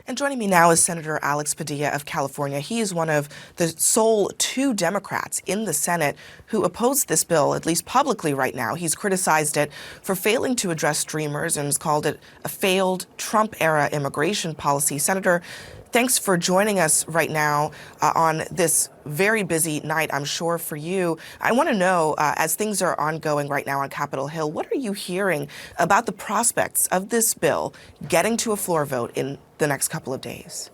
And joining me now is Senator Alex Padilla of California. He is one of the sole two Democrats in the Senate who opposed this bill, at least publicly right now. He's criticized it for failing to address Dreamers and has called it a failed Trump-era immigration policy. Senator, thanks for joining us right now on this very busy night, I'm sure, for you. I want to know, as things are ongoing right now on Capitol Hill, what are you hearing about the prospects of this bill getting to a floor vote in the next couple of days?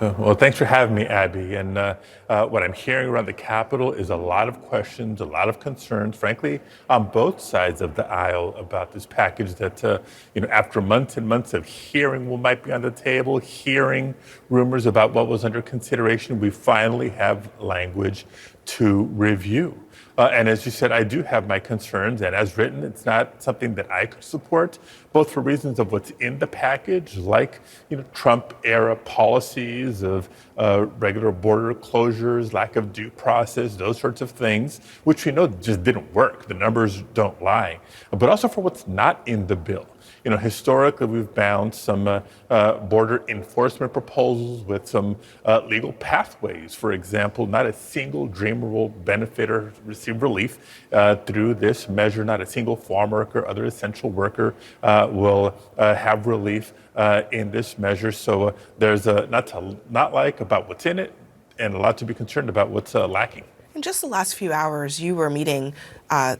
Well, thanks for having me, Abby. And what I'm hearing around the Capitol is a lot of questions, a lot of concerns, frankly, on both sides of the aisle about this package that, after months and months of hearing what might be on the table, hearing rumors about what was under consideration, we finally have language to review. And as you said, I do have my concerns, and as written, it's not something that I could support, both for reasons of what's in the package, like Trump-era policies of regular border closures, lack of due process, those sorts of things, which we know just didn't work. The numbers don't lie. But also for what's not in the bill. Historically, we've bound some border enforcement proposals with some legal pathways. For example, not a single Dreamer will benefit or receive relief through this measure. Not a single farm worker, other essential worker will have relief in this measure. So there's a not like about what's in it and a lot to be concerned about what's lacking. In just the last few hours, you were meeting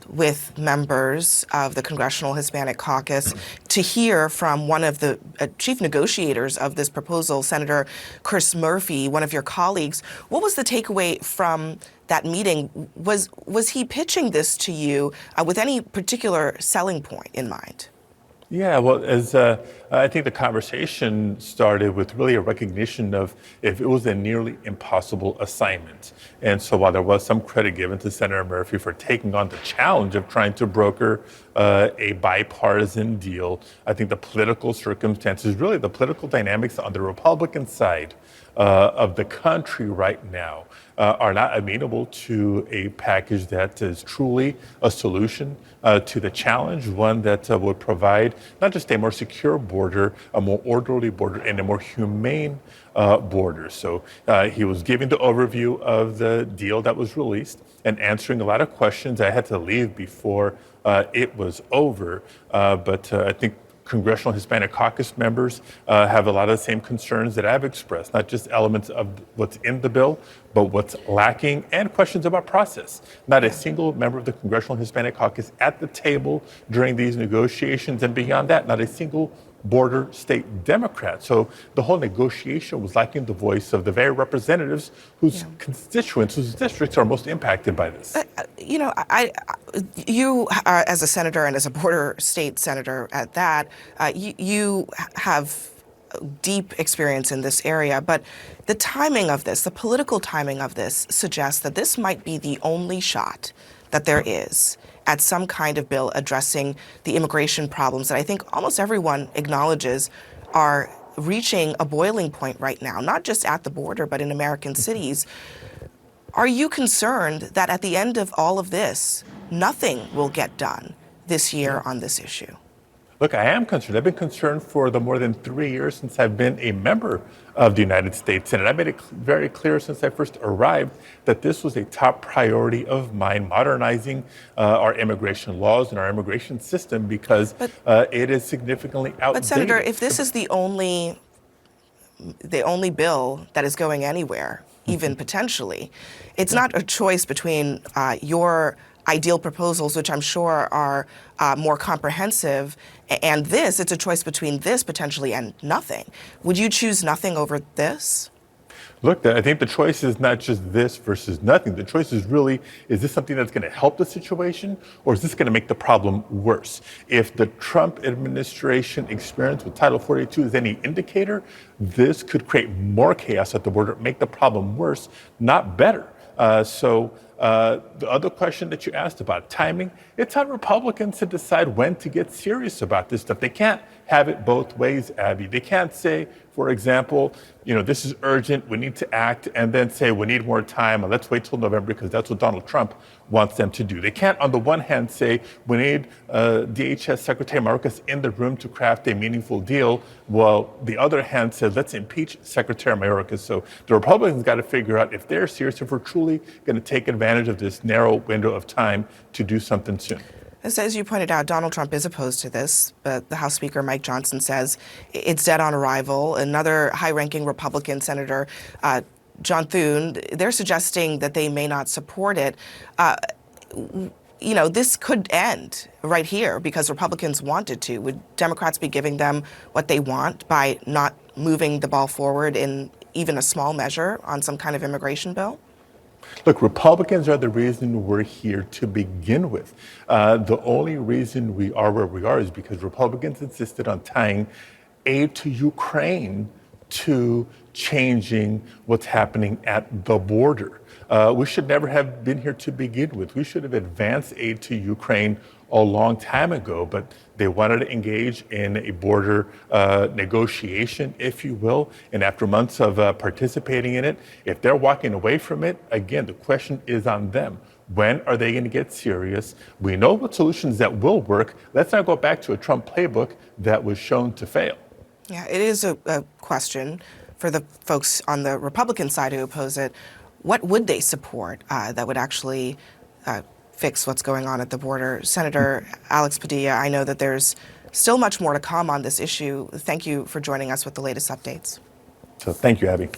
with members of the Congressional Hispanic Caucus to hear from one of the chief negotiators of this proposal, Senator Chris Murphy, one of your colleagues. What was the takeaway from that meeting? Was he pitching this to you with any particular selling point in mind? Yeah, well, as I think the conversation started with really a recognition of if it was a nearly impossible assignment. And so while there was some credit given to Senator Murphy for taking on the challenge of trying to broker a bipartisan deal, I think the political circumstances, really the political dynamics on the Republican side of the country right now are not amenable to a package that is truly a solution to the challenge, one that would provide not just a more secure border, a more orderly border, and a more humane border. So he was giving the overview of the deal that was released and answering a lot of questions. I had to leave before it was over, but I think Congressional Hispanic Caucus members have a lot of the same concerns that I've expressed, not just elements of what's in the bill, but what's lacking and questions about process. Not a single member of the Congressional Hispanic Caucus at the table during these negotiations, and beyond that, not a single border state Democrat. So the whole negotiation was lacking the voice of the very representatives whose constituents, whose districts are most impacted by this. You as a senator and as a border state senator at that, you have deep experience in this area, but the timing of this, the political timing of this suggests that this might be the only shot that there is at some kind of bill addressing the immigration problems that I think almost everyone acknowledges are reaching a boiling point right now, not just at the border, but in American cities. Are you concerned that at the end of all of this, nothing will get done this year on this issue? Look, I am concerned. I've been concerned for the more than 3 years since I've been a member of the United States Senate. I made it very clear since I first arrived that this was a top priority of mine, modernizing our immigration laws and our immigration system because it is significantly outdated. But Senator, if this is the only bill that is going anywhere, even potentially, it's not a choice between your ideal proposals, which I'm sure are more comprehensive, and this. It's a choice between this potentially and nothing. Would you choose nothing over this? Look, I think the choice is not just this versus nothing. The choice is really, is this something that's going to help the situation, or is this going to make the problem worse? If the Trump administration experience with Title 42 is any indicator, this could create more chaos at the border, make the problem worse, not better. So The other question that you asked about timing, it's on Republicans to decide when to get serious about this stuff. They can't have it both ways, Abby. They can't say, for example, this is urgent, we need to act, and then say we need more time, and let's wait till November because that's what Donald Trump wants them to do. They can't, on the one hand, say we need DHS Secretary Mayorkas in the room to craft a meaningful deal, while the other hand says let's impeach Secretary Mayorkas. So the Republicans got to figure out if they're serious, if we're truly going to take advantage of this narrow window of time to do something soon. As you pointed out, Donald Trump is opposed to this, but the House Speaker, Mike Johnson, says it's dead on arrival. Another high-ranking Republican Senator, John Thune, they're suggesting that they may not support it. This could end right here because Republicans wanted to. Would Democrats be giving them what they want by not moving the ball forward in even a small measure on some kind of immigration bill? Look, Republicans are the reason we're here to begin with. The only reason we are where we are is because Republicans insisted on tying aid to Ukraine to changing what's happening at the border. We should never have been here to begin with. We should have advanced aid to Ukraine a long time ago, but they wanted to engage in a border negotiation, if you will. And after months of participating in it, if they're walking away from it, again, the question is on them. When are they going to get serious? We know what solutions that will work. Let's not go back to a Trump playbook that was shown to fail. Yeah, it is a question for the folks on the Republican side who oppose it. What would they support that would actually fix what's going on at the border? Senator Alex Padilla, I know that there's still much more to come on this issue. Thank you for joining us with the latest updates. So thank you, Abby.